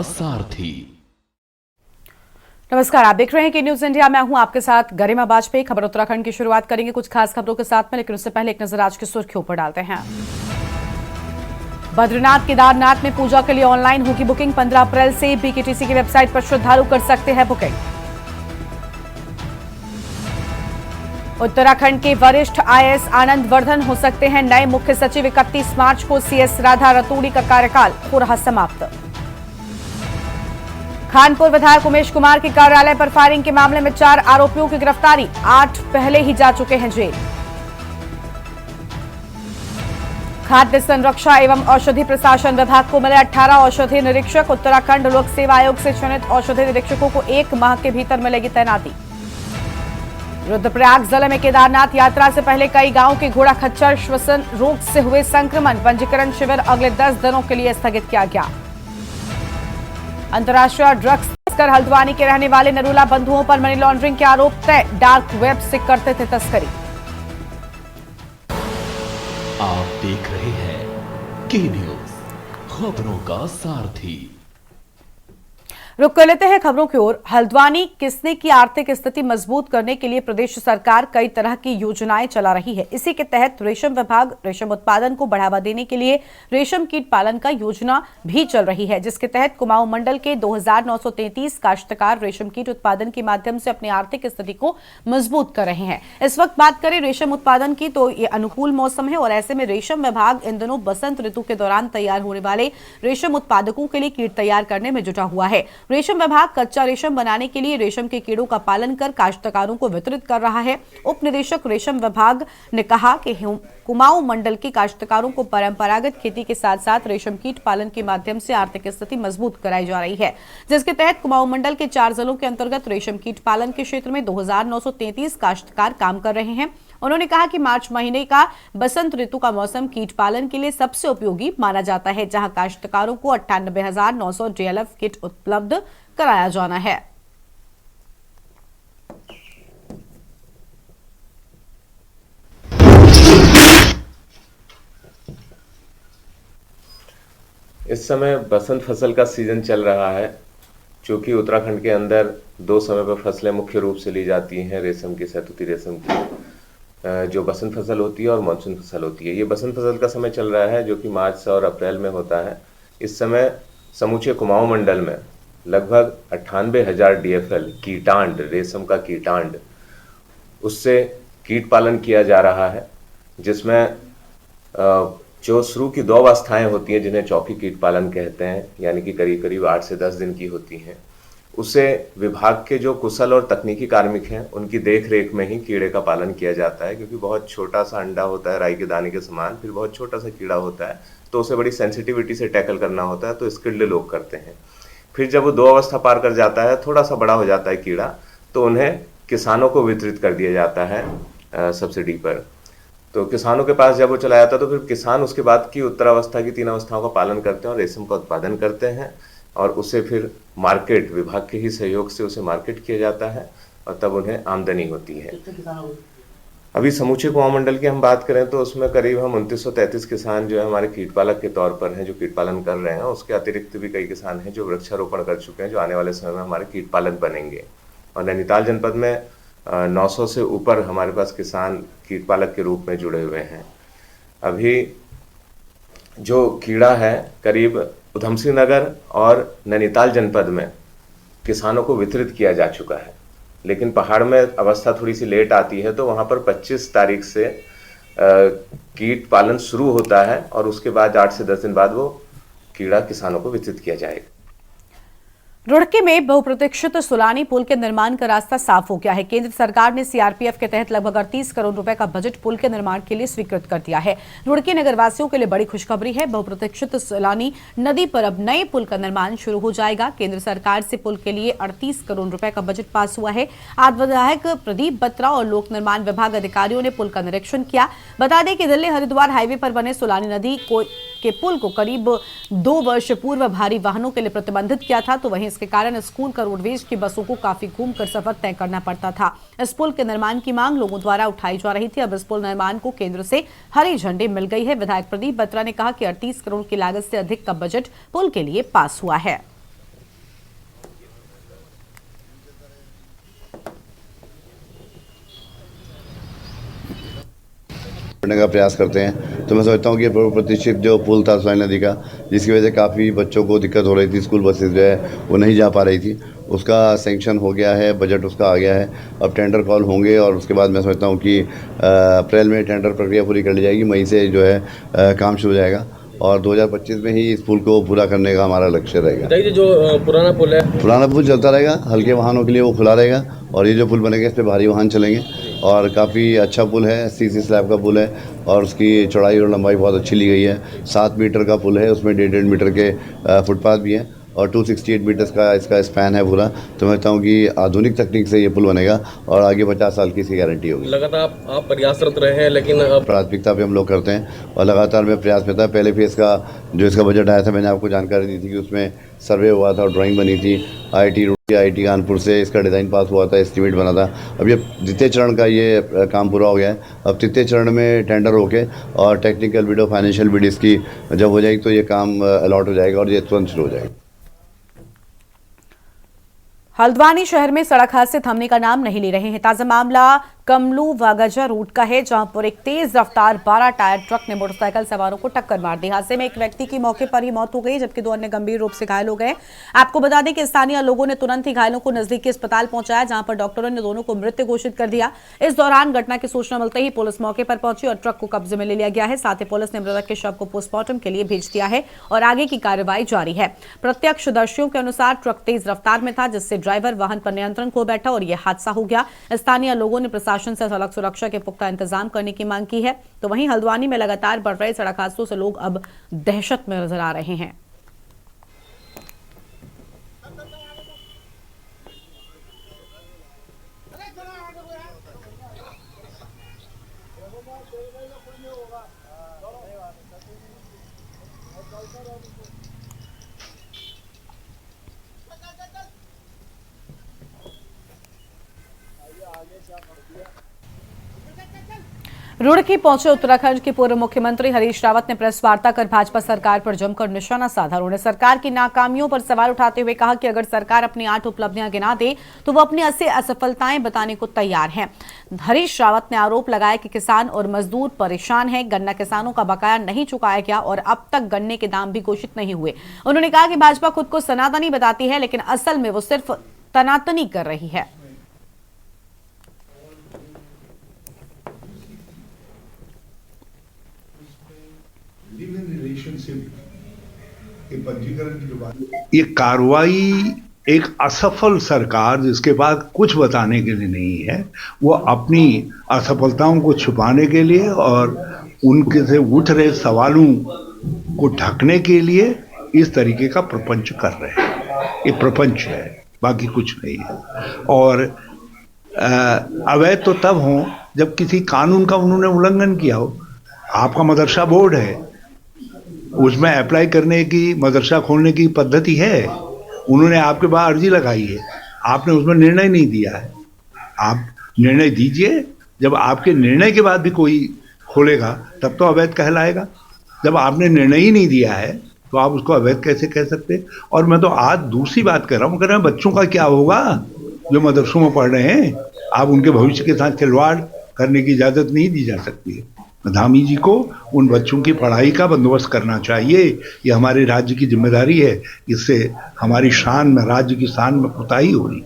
सारथी। नमस्कार, आप देख रहे हैं कि न्यूज इंडिया। मैं हूं आपके साथ गरिमा वाजपेयी। खबर उत्तराखंड की शुरुआत करेंगे कुछ खास खबरों के साथ में, लेकिन उससे पहले एक नजर आज की सुर्खियों पर डालते हैं। बद्रीनाथ केदारनाथ में पूजा के लिए ऑनलाइन होगी बुकिंग। 15 अप्रैल से बीकेटीसी की वेबसाइट पर श्रद्धालु कर सकते हैं बुकिंग। उत्तराखंड के वरिष्ठ आईएएस आनंद वर्धन हो सकते हैं नए मुख्य सचिव। 31 मार्च को सीएस राधा रतूड़ी का कार्यकाल हो रहा समाप्त। खानपुर विधायक उमेश कुमार के कार्यालय पर फायरिंग के मामले में 4 आरोपियों की गिरफ्तारी। 8 पहले ही जा चुके हैं जेल। खाद्य संरक्षा एवं औषधि प्रशासन विभाग को मिले 18 औषधि निरीक्षक। उत्तराखंड लोक सेवा आयोग से चयनित औषधि निरीक्षकों को 1 माह के भीतर मिलेगी तैनाती। रुद्रप्रयाग जिले में केदारनाथ यात्रा से पहले कई गांवों के घोड़ा खच्चर श्वसन रोग से हुए संक्रमण। पंजीकरण शिविर अगले 10 दिनों के लिए स्थगित किया गया। अंतर्राष्ट्रीय ड्रग्स तस्कर हल्द्वानी के रहने वाले नरूला बंधुओं पर मनी लॉन्ड्रिंग के आरोप तय। डार्क वेब से करते थे तस्करी। आप देख रहे हैं के न्यूज, खबरों का सारथी। रुक कर लेते हैं खबरों की ओर। हल्द्वानी किस्ने की आर्थिक स्थिति मजबूत करने के लिए प्रदेश सरकार कई तरह की योजनाएं चला रही है। इसी के तहत रेशम विभाग रेशम उत्पादन को बढ़ावा देने के लिए रेशम कीट पालन का योजना भी चल रही है, जिसके तहत कुमाऊं मंडल के 2933 काश्तकार रेशम कीट उत्पादन के माध्यम से अपनी आर्थिक स्थिति को मजबूत कर रहे हैं। इस वक्त बात करें रेशम उत्पादन की, तो ये अनुकूल मौसम है और ऐसे में रेशम विभाग इन दिनों बसंत ऋतु के दौरान तैयार होने वाले रेशम उत्पादकों के लिए कीट तैयार करने में जुटा हुआ है। रेशम विभाग कच्चा रेशम बनाने के लिए रेशम के कीड़ों का पालन कर काश्तकारों को वितरित कर रहा है। उप निदेशक रेशम विभाग ने कहा कि कुमाऊं मंडल के काश्तकारों को परंपरागत खेती के साथ साथ रेशम कीट पालन के माध्यम से आर्थिक स्थिति मजबूत कराई जा रही है, जिसके तहत कुमाऊं मंडल के 4 जिलों के अंतर्गत रेशम कीट पालन के क्षेत्र में 2933 काश्तकार काम कर रहे हैं। उन्होंने कहा कि मार्च महीने का बसंत ऋतु का मौसम कीट पालन के लिए सबसे उपयोगी माना जाता है, जहां काश्तकारों को 98,900 डीएलएफ किट उपलब्ध कराया जाना है। इस समय बसंत फसल का सीजन चल रहा है, चूंकि उत्तराखंड के अंदर 2 समय पर फसलें मुख्य रूप से ली जाती हैं, रेशम की, सहतूती रेशम की, जो बसंत फसल होती है और मानसून फसल होती है। ये बसंत फसल का समय चल रहा है जो कि मार्च और अप्रैल में होता है। इस समय समूचे कुमाऊं मंडल में लगभग 98,000 डीएफएल कीटांड, रेशम का कीटांड, उससे कीट पालन किया जा रहा है, जिसमें जो शुरू की 2 अवस्थाएं होती हैं जिन्हें चौकी कीट पालन कहते हैं, यानी कि करीब करीब 8 से 10 दिन की होती हैं, उसे विभाग के जो कुशल और तकनीकी कार्मिक हैं उनकी देख रेख में ही कीड़े का पालन किया जाता है। क्योंकि बहुत छोटा सा अंडा होता है, राई के दाने के समान, फिर बहुत छोटा सा कीड़ा होता है, तो उसे बड़ी सेंसिटिविटी से टैकल करना होता है, तो स्किल्ड लोग करते हैं। फिर जब वो 2 अवस्था पार कर जाता है, थोड़ा सा बड़ा हो जाता है कीड़ा, तो उन्हें किसानों को वितरित कर दिया जाता है सब्सिडी पर। तो किसानों के पास जब वो चला जाता है तो फिर किसान उसके बाद की उत्तरावस्था की 3 अवस्थाओं का पालन करते हैं और रेशम का उत्पादन करते हैं, और उसे फिर मार्केट, विभाग के ही सहयोग से उसे मार्केट किया जाता है और तब उन्हें आमदनी होती है। अभी समूचे कुमाऊं मंडल की हम बात करें तो उसमें करीब हम 2933 किसान जो है हमारे कीट पालक के तौर पर हैं, जो कीट पालन कर रहे हैं। उसके अतिरिक्त भी कई किसान हैं जो वृक्षारोपण कर चुके हैं, जो आने वाले समय में हमारे कीट पालक बनेंगे। और नैनीताल जनपद में 900 से ऊपर हमारे पास किसान कीट पालक के रूप में जुड़े हुए हैं। अभी जो कीड़ा है करीब उधम सिंह नगर और नैनीताल जनपद में किसानों को वितरित किया जा चुका है, लेकिन पहाड़ में अवस्था थोड़ी सी लेट आती है, तो वहाँ पर 25 तारीख से कीट पालन शुरू होता है और उसके बाद 8 से 10 दिन बाद वो कीड़ा किसानों को वितरित किया जाएगा। रुड़की में बहुप्रतीक्षित सुलानी पुल के निर्माण का रास्ता साफ हो गया है। केंद्र सरकार ने सीआरपीएफ के तहत लगभग 38 करोड़ रुपए का बजट पुल के निर्माण के लिए स्वीकृत कर दिया है। रुड़की नगरवासियों के लिए बड़ी खुशखबरी है। बहुप्रतीक्षित सुलानी नदी पर अब नए पुल का निर्माण शुरू हो जाएगा। केंद्र सरकार से पुल के लिए 38 करोड़ रुपए का बजट पास हुआ है। आज विधायक प्रदीप बत्रा और लोक निर्माण विभाग अधिकारियों ने पुल का निरीक्षण किया। बता दें कि दिल्ली हरिद्वार हाईवे पर बने सुलानी नदी के पुल को करीब 2 वर्ष पूर्व भारी वाहनों के लिए प्रतिबंधित किया था, तो वहीं इसके कारण स्कूल का रोडवेज की बसों को काफी घूमकर सफर तय करना पड़ता था। इस पुल के निर्माण की मांग लोगों द्वारा उठाई जा रही थी। अब इस पुल निर्माण को केंद्र से हरी झंडी मिल गई है। विधायक प्रदीप बत्रा ने कहा कि 38 करोड़ की लागत से अधिक का बजट पुल के लिए पास हुआ है। करने का प्रयास करते हैं। तो मैं समझता हूँ कि पूर्व प्रतिष्ठित जो पुल था सोनाई नदी का, जिसकी वजह से काफ़ी बच्चों को दिक्कत हो रही थी, स्कूल बसेज जो है वो नहीं जा पा रही थी, उसका सैंक्शन हो गया है, बजट उसका आ गया है। अब टेंडर कॉल होंगे और उसके बाद मैं समझता हूँ कि अप्रैल में टेंडर प्रक्रिया पूरी कर ली जाएगी, मई से जो है काम शुरू हो जाएगा और 2025 में ही इस पुल को पूरा करने का हमारा लक्ष्य रहेगा। जो पुराना पुल है, पुराना पुल चलता रहेगा, हल्के वाहनों के लिए वो खुला रहेगा और ये जो पुल बनेगा इस पर भारी वाहन चलेंगे और काफ़ी अच्छा पुल है, सीसी स्लैब का पुल है और उसकी चौड़ाई और लंबाई बहुत अच्छी ली गई है। 7 मीटर का पुल है, उसमें 1.5 मीटर के फुटपाथ भी हैं और 268 मीटर्स का इसका स्पैन है पूरा। तो मैं कहता हूँ कि आधुनिक तकनीक से ये पुल बनेगा और आगे 50 साल की इसकी गारंटी होगी। लगातार आप प्रयासरत रहे हैं, लेकिन अब प्राथमिकता पे हम लोग करते हैं और लगातार मैं प्रयास में था। पहले फेज़ का जो इसका बजट आया था, मैंने आपको जानकारी दी थी कि उसमें सर्वे हुआ था और ड्राइंग बनी थी। IIT कानपुर से इसका डिज़ाइन पास हुआ था, एस्टीमेट बना था। अब ये द्वितीय चरण का ये काम पूरा हो गया है। अब तृतीय चरण में टेंडर होके और टेक्निकल बिड और फाइनेंशियल बिड इसकी जब हो जाएगी तो ये काम अलॉट हो जाएगा और ये तुरंत शुरू हो जाएगा। हल्द्वानी शहर में सड़क हादसे थमने का नाम नहीं ले रहे हैं। ताजा मामला कमलू वागजा रूट का है, जहां पर एक तेज रफ्तार 12 टायर ट्रक ने मोटरसाइकिल सवारों को टक्कर मार दी। हादसे में एक व्यक्ति की मौके पर ही मौत हो गई, जबकि 2 अन्य गंभीर रूप से घायल हो गए। आपको बता दें कि स्थानीय लोगों ने तुरंत ही घायलों को नजदीकी अस्पताल पहुंचाया, जहां पर डॉक्टरों ने दोनों को मृत घोषित कर दिया। इस दौरान घटना की सूचना मिलते ही पुलिस मौके पर पहुंची और ट्रक को कब्जे में ले लिया गया है। साथ ही पुलिस ने मृतक के शव को पोस्टमार्टम के लिए भेज दिया है और आगे की कार्रवाई जारी है। प्रत्यक्षदर्शियों के अनुसार ट्रक तेज रफ्तार में था, जिससे ड्राइवर वाहन पर नियंत्रण खो बैठा और यह हादसा हो गया। स्थानीय लोगों ने प्रशासन से सड़क सुरक्षा के पुख्ता इंतजाम करने की मांग की है। तो वहीं हल्द्वानी में लगातार बढ़ रहे सड़क हादसों से लोग अब दहशत में नजर आ रहे हैं। रुड़की पहुंचे उत्तराखंड के पूर्व मुख्यमंत्री हरीश रावत ने प्रेस वार्ता कर भाजपा सरकार पर जमकर निशाना साधा। उन्होंने सरकार की नाकामियों पर सवाल उठाते हुए कहा कि अगर सरकार अपनी 8 उपलब्धियां गिना दे तो वो अपनी 80 असफलताएं बताने को तैयार हैं। हरीश रावत ने आरोप लगाया कि किसान और मजदूर परेशान हैं, गन्ना किसानों का बकाया नहीं चुकाया गया और अब तक गन्ने के दाम भी घोषित नहीं हुए। उन्होंने कहा कि भाजपा खुद को सनातनी बताती है, लेकिन असल में वो सिर्फ तनातनी कर रही है। ये कार्रवाई एक असफल सरकार जिसके पास कुछ बताने के लिए नहीं है, वो अपनी असफलताओं को छुपाने के लिए और उनके से उठ रहे सवालों को ढकने के लिए इस तरीके का प्रपंच कर रहे हैं। ये प्रपंच है, बाकी कुछ नहीं है। और अवैध तो तब हो जब किसी कानून का उन्होंने उल्लंघन किया हो। आपका मदरसा बोर्ड है, उसमें अप्लाई करने की, मदरसा खोलने की पद्धति है। उन्होंने आपके पास अर्जी लगाई है, आपने उसमें निर्णय नहीं दिया है। आप निर्णय दीजिए, जब आपके निर्णय के बाद भी कोई खोलेगा तब तो अवैध कहलाएगा। जब आपने निर्णय ही नहीं दिया है तो आप उसको अवैध कैसे कह सकते। और मैं तो आज दूसरी बात कर रहा हूँ, कह रहे हैं बच्चों का क्या होगा जो मदरसों में पढ़ रहे हैं। आप उनके भविष्य के साथ खिलवाड़ करने की इजाज़त नहीं दी जा सकती है। धामी जी को उन बच्चों की पढ़ाई का बंदोबस्त करना चाहिए, ये हमारे राज्य की जिम्मेदारी है। इससे हमारी शान में, राज्य की शान में कुताही हो रही।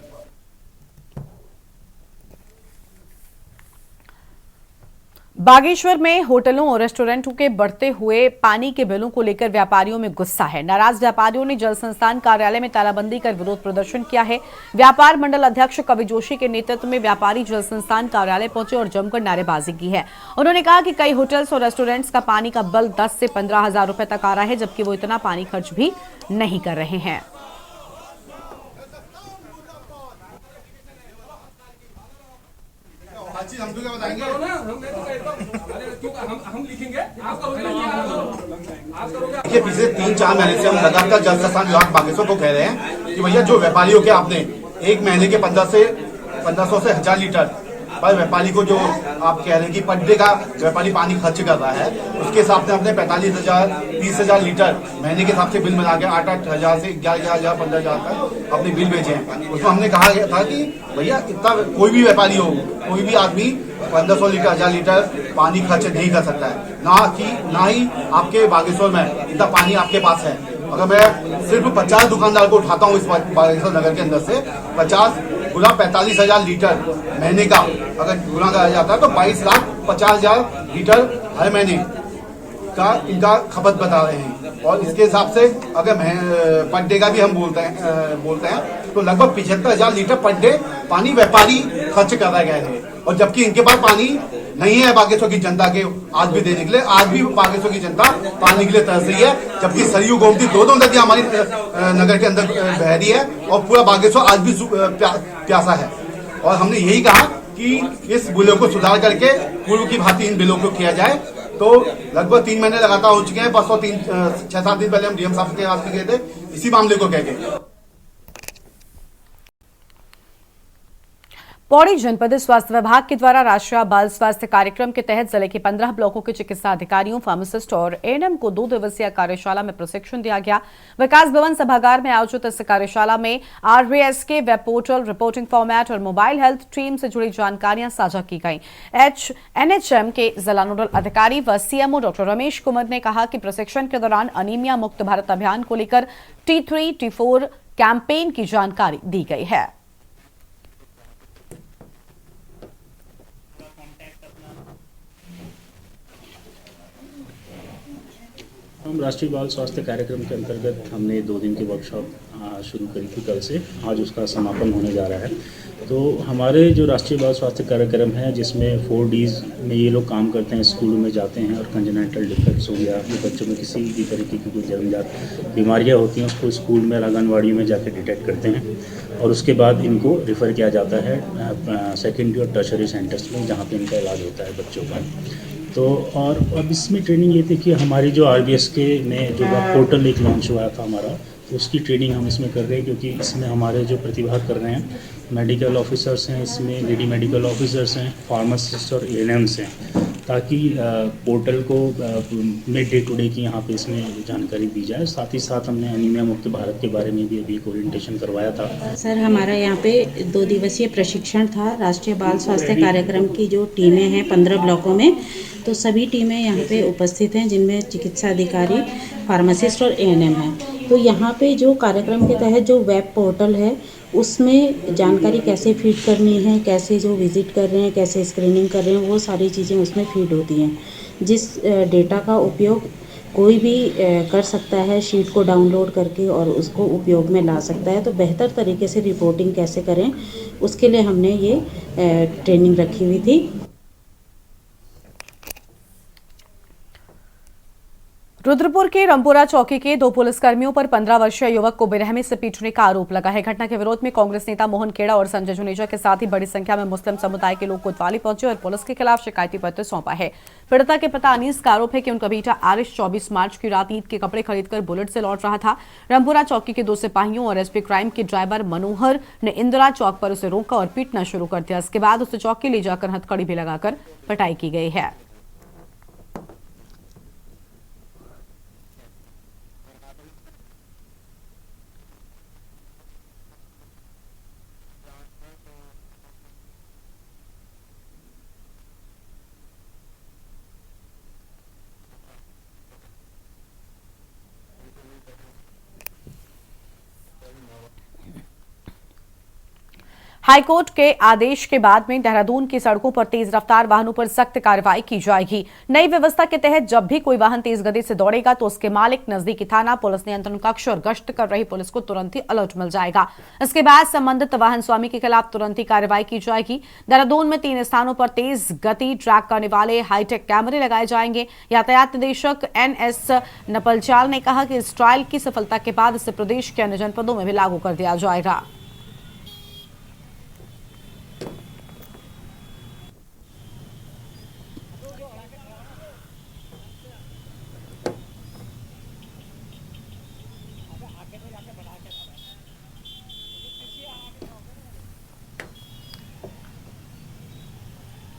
बागेश्वर में होटलों और रेस्टोरेंटों के बढ़ते हुए पानी के बिलों को लेकर व्यापारियों में गुस्सा है। नाराज व्यापारियों ने जल संस्थान कार्यालय में तालाबंदी कर विरोध प्रदर्शन किया है। व्यापार मंडल अध्यक्ष कवि जोशी के नेतृत्व में व्यापारी जल संस्थान कार्यालय पहुंचे और जमकर नारेबाजी की है। उन्होंने कहा कि कई होटल्स और रेस्टोरेंट्स का पानी का बिल 10 से 15 हजार रुपए तक आ रहा है, जबकि वो इतना पानी खर्च भी नहीं कर रहे हैं। देखिए, पिछले 3-4 महीने से हम लगातार जल संस्थान विभाग बागेश्वर को कह रहे हैं कि भैया जो व्यापारियों के आपने एक महीने के 1500 से 1000 लीटर पर व्यापारी को जो आप कह रहे हैं कि पर डे का व्यापारी पानी खर्च कर रहा है, उसके हिसाब से हमने 45,000 30,000 लीटर महीने के हिसाब से बिल बना के 8,000 से 11,000 15,000 तक अपने बिल भेजे हैं। उसमें हमने कहा गया था कि भैया इतना कोई भी व्यापारी हो, कोई भी आदमी 1500 लीटर 1000 लीटर पानी खर्च नहीं कर सकता है, ना ही आपके बागेश्वर में इतना पानी आपके पास है। अगर मैं सिर्फ 50 दुकानदार को उठाता हूँ इस बागेश्वर नगर के अंदर से 50 गुना 45,000 लीटर महीने का अगर गुना करा जाता है तो 22,50,000 लीटर हर महीने का इनका खपत बता रहे हैं। और इसके हिसाब से अगर पर डे का भी हम बोलते हैं तो लगभग 75,000 लीटर पर डे पानी व्यापारी खर्च कर रहा है। और जबकि इनके पास पानी नहीं है बागेश्वर की जनता के आज भी देने के लिए, आज भी बागेश्वर की जनता पानी के लिए तरस रही है, जबकि सरयू गोमती दो नदियां हमारी नगर के अंदर बह रही है और पूरा बागेश्वर आज भी प्यासा है। और हमने यही कहा कि इस बिलों को सुधार करके पूर्व की भांति इन बिलों को किया जाए। तो लगभग 3 महीने लगातार हो चुके हैं, परसों 6-7 दिन पहले हम डीएम साहब के पास गए थे इसी मामले को कह के। पौड़ी जनपद स्वास्थ्य विभाग के द्वारा राष्ट्रीय बाल स्वास्थ्य कार्यक्रम के तहत जिले के 15 ब्लॉकों के चिकित्सा अधिकारियों, फार्मासिस्ट और एएनएम को 2 दिवसीय कार्यशाला में प्रशिक्षण दिया गया। विकास भवन सभागार में आयोजित इस कार्यशाला में आरवीएस के वेब पोर्टल, रिपोर्टिंग फॉर्मेट और मोबाइल हेल्थ टीम से जुड़ी जानकारियां साझा की गई। एनएचएम के जिला नोडल अधिकारी व सीएमओ डॉक्टर रमेश कुमार ने कहा कि प्रशिक्षण के दौरान अनीमिया मुक्त भारत अभियान को लेकर T3, T4 कैंपेन की जानकारी दी गई है। हम राष्ट्रीय बाल स्वास्थ्य कार्यक्रम के अंतर्गत हमने 2 दिन की वर्कशॉप शुरू करी थी कल से, आज उसका समापन होने जा रहा है। तो हमारे जो राष्ट्रीय बाल स्वास्थ्य कार्यक्रम है जिसमें 4 Ds में ये लोग काम करते हैं, स्कूलों में जाते हैं और कंजेनिटल डिफेक्ट्स हो गया, जो बच्चों में किसी भी तरीके की कोई जन्मजात बीमारियाँ होती हैं उसको स्कूल में आंगनवाड़ियों में जाकर डिटेक्ट करते हैं और उसके बाद इनको रेफ़र किया जाता है सेकेंडरी और टर्शरी सेंटर्स में जहाँ पर इनका इलाज होता है बच्चों का। तो और अब इसमें ट्रेनिंग ये थी कि हमारी जो आरबीएस के में जो पोर्टल एक लॉन्च हुआ था हमारा, तो उसकी ट्रेनिंग हम इसमें कर रहे हैं क्योंकि इसमें हमारे जो प्रतिभाग कर रहे हैं मेडिकल ऑफिसर्स हैं, इसमें लेडी मेडिकल ऑफिसर्स हैं, फार्मासिस्ट और एएनएम्स हैं, ताकि पोर्टल को में डे टू डे की यहाँ पे इसमें जानकारी दी जाए। साथ ही साथ हमने अनीमिया मुक्त भारत के बारे में भी अभी एक ओरिएंटेशन करवाया था। सर, हमारा यहाँ पे 2 दिवसीय प्रशिक्षण था राष्ट्रीय बाल स्वास्थ्य कार्यक्रम की जो टीमें हैं 15 ब्लॉकों में, तो सभी टीमें यहाँ पे उपस्थित हैं जिनमें चिकित्सा अधिकारी, फार्मासिस्ट और एएनएम हैं। तो यहाँ पे जो कार्यक्रम के तहत जो वेब पोर्टल है उसमें जानकारी कैसे फीड करनी है, कैसे जो विजिट कर रहे हैं, कैसे स्क्रीनिंग कर रहे हैं, वो सारी चीज़ें उसमें फीड होती हैं। जिस डेटा का उपयोग कोई भी कर सकता है, शीट को डाउनलोड करके और उसको उपयोग में ला सकता है। तो बेहतर तरीके से रिपोर्टिंग कैसे करें उसके लिए हमने ये ट्रेनिंग रखी हुई थी। रुद्रपुर के रामपुरा चौकी के 2 पुलिसकर्मियों पर 15 वर्षीय युवक को बेरहमी से पीटने का आरोप लगा है। घटना के विरोध में कांग्रेस नेता मोहन खेड़ा और संजय जुनेजा के साथ ही बड़ी संख्या में मुस्लिम समुदाय के लोग कोतवाली पहुंचे और पुलिस के खिलाफ शिकायती पत्र सौंपा है। पीड़िता के पिता अनीस का आरोप है कि उनका बेटा आरिश 24 मार्च की रात ईद के कपड़े खरीदकर बुलेट से लौट रहा था। रामपुरा चौकी के 2 सिपाहियों और एसपी क्राइम के ड्राइवर मनोहर ने इंदिरा चौक पर उसे रोका और पीटना शुरू कर दिया। इसके बाद उसे चौकी ले जाकर हथकड़ी भी लगाकर पिटाई की गई है। हाईकोर्ट के आदेश के बाद में देहरादून की सड़कों पर तेज रफ्तार वाहनों पर सख्त कार्रवाई की जाएगी। नई व्यवस्था के तहत जब भी कोई वाहन तेज गति से दौड़ेगा तो उसके मालिक, नजदीकी थाना, पुलिस नियंत्रण कक्ष और गश्त कर रही पुलिस को तुरंत ही अलर्ट मिल जाएगा। इसके बाद संबंधित वाहन स्वामी के खिलाफ तुरंत ही कार्रवाई की जाएगी। देहरादून में 3 स्थानों पर तेज गति ट्रैक करने वाले हाईटेक कैमरे लगाए जाएंगे। यातायात निदेशक NS नपलचाल ने कहा कि इस ट्रायल की सफलता के बाद इसे प्रदेश के अन्य जनपदों में भी लागू कर दिया जाएगा।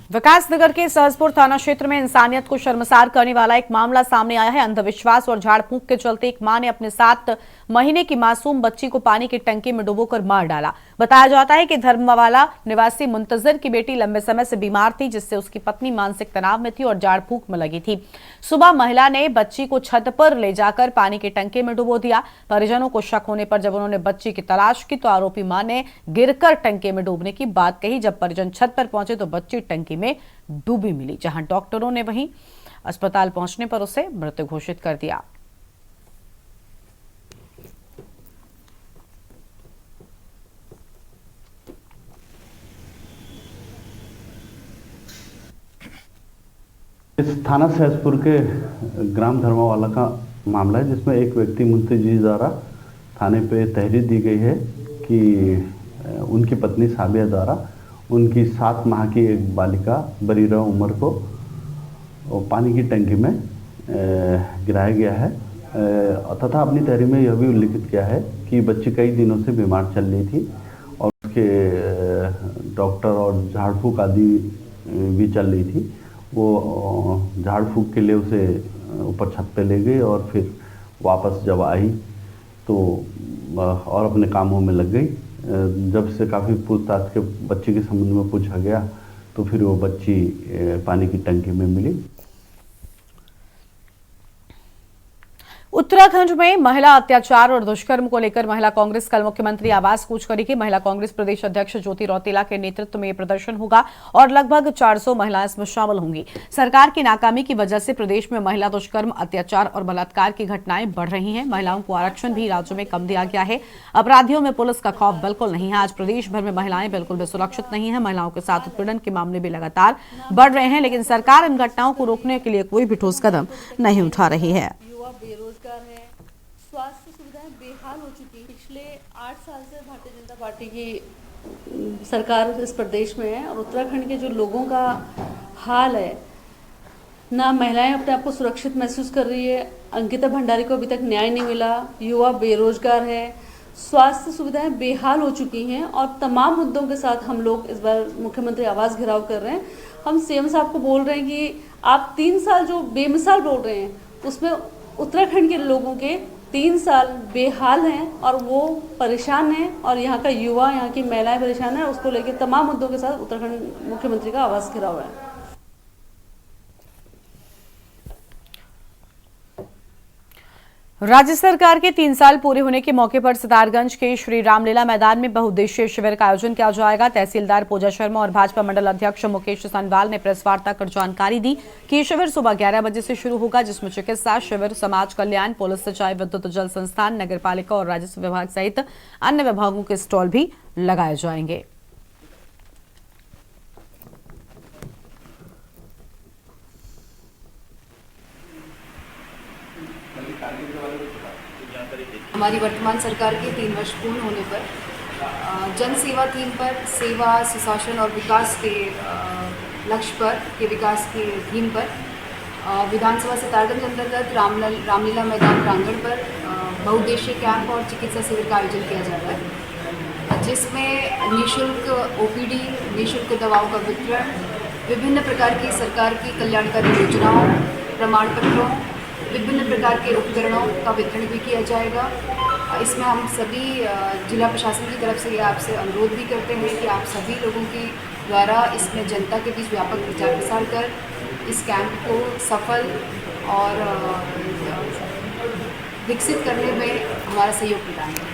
विकासनगर के सहसपुर थाना क्षेत्र में इंसानियत को शर्मसार करने वाला एक मामला सामने आया है। अंधविश्वास और झाड़ फूंक के चलते एक मां ने अपने 7 महीने की मासूम बच्ची को पानी की टंकी में डुबोकर मार डाला। बताया जाता है कि धर्मवाला निवासी मुंतजर की बेटी लंबे समय से बीमार थी, जिससे उसकी पत्नी मानसिक तनाव में थी और झाड़ फूंक में लगी थी। सुबह महिला ने बच्ची को छत पर ले जाकर पानी की टंकी में डुबो दिया। परिजनों को शक होने पर जब उन्होंने बच्ची की तलाश की तो आरोपी मां ने गिरकर टंकी में डूबने की बात कही। जब परिजन छत पर पहुंचे तो बच्ची टंकी में डूबी मिली, जहां डॉक्टरों ने वहीं अस्पताल पहुंचने पर उसे मृत घोषित कर दिया। इस थाना सहसपुर के ग्राम धर्मावाला का मामला है, जिसमें एक व्यक्ति मुंतजी द्वारा थाने पे तहरीर दी गई है कि उनकी पत्नी साबिया द्वारा उनकी 7 माह की एक बालिका बरीरा उमर को पानी की टंकी में गिराया गया है तथा अपनी तहरीर में यह भी उल्लिखित किया है कि बच्ची कई दिनों से बीमार चल रही थी और उसके डॉक्टर और झाड़ फूक आदि भी चल रही थी। वो झाड़ फूक के लिए उसे ऊपर छत पे ले गई और फिर वापस जब आई तो और अपने कामों में लग गई। जब से काफ़ी पूछताछ के बच्ची के संबंध में पूछा गया तो फिर वो बच्ची पानी की टंकी में मिली। उत्तराखंड में महिला अत्याचार और दुष्कर्म को लेकर महिला कांग्रेस कल मुख्यमंत्री आवास कूच करेगी। महिला कांग्रेस प्रदेश अध्यक्ष ज्योति रौतेला के नेतृत्व में यह प्रदर्शन होगा और लगभग 400 महिलाएं इसमें शामिल होंगी। सरकार की नाकामी की वजह से प्रदेश में महिला दुष्कर्म, अत्याचार और बलात्कार की घटनाएं बढ़ रही हैं। महिलाओं को आरक्षण भी राज्य में कम दिया गया है। अपराधियों में पुलिस का खौफ बिल्कुल नहीं है। आज प्रदेश भर में महिलाएं बिल्कुल भी सुरक्षित नहीं है। महिलाओं के साथ उत्पीड़न के मामले भी लगातार बढ़ रहे हैं, लेकिन सरकार इन घटनाओं को रोकने के लिए कोई भी ठोस कदम नहीं उठा रही है। बेरोजगार है, स्वास्थ्य सुविधाएं बेहाल हो चुकी। पिछले 8 साल से भारतीय जनता पार्टी की सरकार इस प्रदेश में है और उत्तराखंड के जो लोगों का हाल है, ना महिलाएं अपने आप को सुरक्षित महसूस कर रही है। अंकिता भंडारी को अभी तक न्याय नहीं मिला। युवा बेरोजगार है, स्वास्थ्य सुविधाएं बेहाल हो चुकी हैं और तमाम मुद्दों के साथ हम लोग इस बार मुख्यमंत्री आवास घेराव कर रहे हैं। हम सीएम साहब को बोल रहे हैं कि आप 3 साल जो बेमिसाल बोल रहे हैं उसमें उत्तराखंड के लोगों के 3 साल बेहाल हैं और वो परेशान हैं और यहाँ का युवा, यहाँ की महिलाएं परेशान है। उसको लेकर तमाम मुद्दों के साथ उत्तराखंड मुख्यमंत्री का आवास घेराव है। राज्य सरकार के 3 साल पूरे होने के मौके पर सितारगंज के श्री रामलीला मैदान में बहुउद्देशीय शिविर का आयोजन किया जाएगा। तहसीलदार पूजा शर्मा और भाजपा मंडल अध्यक्ष मुकेश सनवाल ने प्रेस वार्ता कर जानकारी दी कि शिविर सुबह 11 बजे से शुरू होगा, जिसमें चिकित्सा शिविर, समाज कल्याण, पुलिस, सिंचाई, विद्युत, जल संस्थान, नगरपालिका और राजस्व विभाग सहित अन्य विभागों के स्टॉल भी लगाए जाएंगे। हमारी वर्तमान सरकार के 3 वर्ष पूर्ण होने पर जन सेवा थीम पर, सेवा, सुशासन और विकास के लक्ष्य पर, के विकास के थीम पर विधानसभा सितारगंज अंतर्गत रामलीला मैदान प्रांगण पर बहुउद्देशीय कैंप और चिकित्सा शिविर का आयोजन किया जा रहा है, जिसमें निःशुल्क ओपीडी, निःशुल्क दवाओं का वितरण, विभिन्न प्रकार की सरकार की कल्याणकारी योजनाओं, प्रमाण पत्रों, विभिन्न प्रकार के उपकरणों का वितरण भी किया जाएगा। इसमें हम सभी जिला प्रशासन की तरफ से आपसे अनुरोध भी करते हैं कि आप सभी लोगों के द्वारा इसमें जनता के बीच व्यापक प्रचार प्रसार कर इस कैंप को सफल और विकसित करने में हमारा सहयोग प्रदान करें।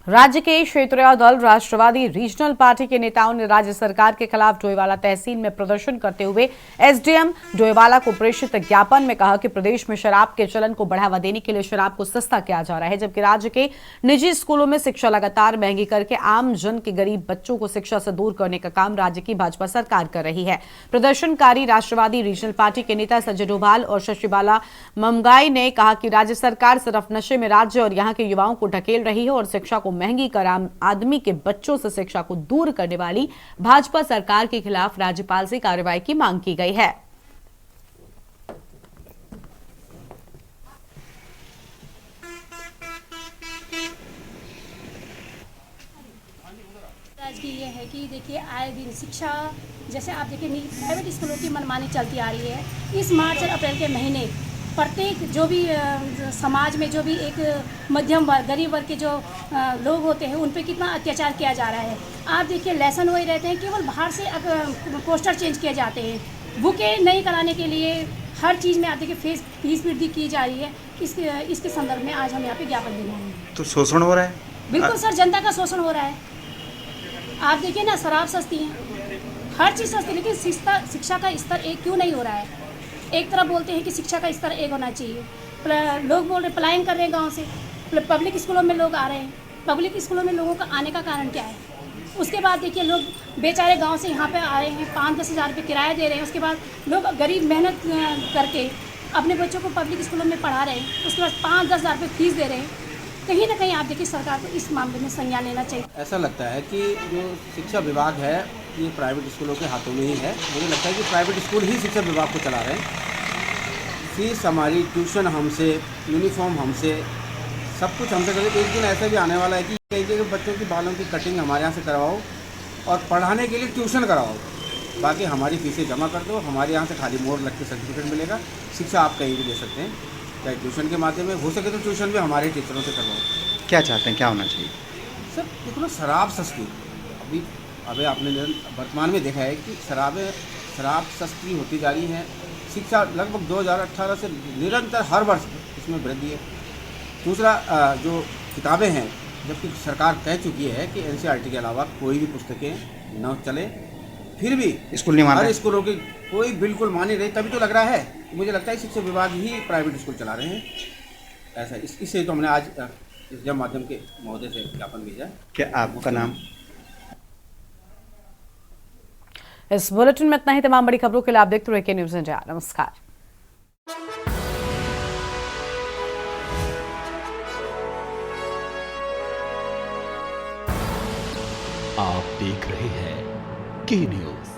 राज्य के क्षेत्रीय दल राष्ट्रवादी रीजनल पार्टी के नेताओं ने राज्य सरकार के खिलाफ डोईवाला तहसील में प्रदर्शन करते हुए एसडीएम डोईवाला को प्रेषित ज्ञापन में कहा कि प्रदेश में शराब के चलन को बढ़ावा देने के लिए शराब को सस्ता किया जा रहा है, जबकि राज्य के निजी स्कूलों में शिक्षा लगातार महंगी करके आम जन के गरीब बच्चों को शिक्षा से दूर करने का काम राज्य की भाजपा सरकार कर रही है। प्रदर्शनकारी राष्ट्रवादी रीजनल पार्टी के नेता संजय डोभाल और शशिबाला ममगाई ने कहा कि राज्य सरकार सिर्फ नशे में राज्य और यहाँ के युवाओं को ढकेल रही है और शिक्षा को महंगी कर आम आदमी के बच्चों से शिक्षा को दूर करने वाली भाजपा सरकार के खिलाफ राज्यपाल से कार्रवाई की मांग की गई है। नाराज़गी ये है कि देखिए आए दिन शिक्षा, जैसे आप देखिए प्राइवेट स्कूलों की मनमानी चलती आ रही है। इस मार्च और अप्रैल के महीने प्रत्येक जो भी समाज में जो भी एक मध्यम वर्ग, गरीब वर्ग के जो लोग होते हैं, उन पे कितना अत्याचार किया जा रहा है। आप देखिए लेसन वही रहते हैं, केवल बाहर से पोस्टर चेंज किए जाते हैं। बुकें नहीं कराने के लिए हर चीज़ में आप देखिए फीस वृद्धि की जा रही है। इसके संदर्भ में आज हम यहाँ पे ज्ञापन देना है। तो शोषण हो रहा है? बिल्कुल सर, जनता का शोषण हो रहा है। आप देखिए ना, शराब सस्ती है, हर चीज़ सस्ती, लेकिन शिक्षा का स्तर एक क्यों नहीं हो रहा है? एक तरफ बोलते हैं कि शिक्षा का स्तर एक होना चाहिए, लोग बोल रहे पलायन कर रहे हैं गांव से, पब्लिक स्कूलों में लोग आ रहे हैं। पब्लिक स्कूलों में लोगों का आने का कारण क्या है? उसके बाद देखिए लोग बेचारे गांव से यहाँ पे आ रहे हैं, 5-10 हज़ार रुपये किराया दे रहे हैं। उसके बाद लोग गरीब मेहनत करके अपने बच्चों को पब्लिक स्कूलों में पढ़ा रहे हैं, उसके बाद 5-10 हज़ार रुपये फीस दे रहे हैं। कहीं ना कहीं आप देखिए सरकार को इस मामले में संज्ञान लेना चाहिए। ऐसा लगता है कि जो शिक्षा विभाग है ये प्राइवेट स्कूलों के हाथों में ही है। मुझे लगता है कि प्राइवेट स्कूल ही शिक्षा विभाग को चला रहे हैं। फीस हमारी, ट्यूशन हमसे, यूनिफॉर्म हमसे, सब कुछ हमसे करके एक दिन ऐसा भी आने वाला है कि कई जगह बच्चों की बालों की कटिंग हमारे यहाँ से करवाओ और पढ़ाने के लिए ट्यूशन कराओ, बाकी हमारी फीसें जमा कर दो, हमारे यहाँ से खाली मोहर लग के सर्टिफिकेट मिलेगा। शिक्षा आप कहीं भी दे सकते हैं, चाहे ट्यूशन के माध्यम में हो सके तो ट्यूशन भी हमारे टीचरों से करवाओ। क्या चाहते हैं, क्या होना चाहिए? सर देखो ना, शराब सस्ती, अभी आपने वर्तमान में देखा है कि शराब सस्ती होती जा रही है। शिक्षा लगभग 2018 से निरंतर हर वर्ष इसमें वृद्धि है। दूसरा जो किताबें हैं, जबकि सरकार कह चुकी है कि एनसीईआरटी के अलावा कोई भी पुस्तकें न चले, फिर भी स्कूल नहीं मान रहे, हर स्कूलों की कोई बिल्कुल मानी नहीं। तभी तो लग रहा है, मुझे लगता है शिक्षा विभाग ही प्राइवेट स्कूल चला रहे हैं। ऐसा इससे तो हमने आज जब माध्यम के महोदय से ज्ञापन भेजा। क्या आपका नाम? इस बुलेटिन में इतना ही। तमाम बड़ी खबरों के लिए आप देखते रहिए न्यूज़ इंडिया। नमस्कार। आप देख रहे हैं के न्यूज़।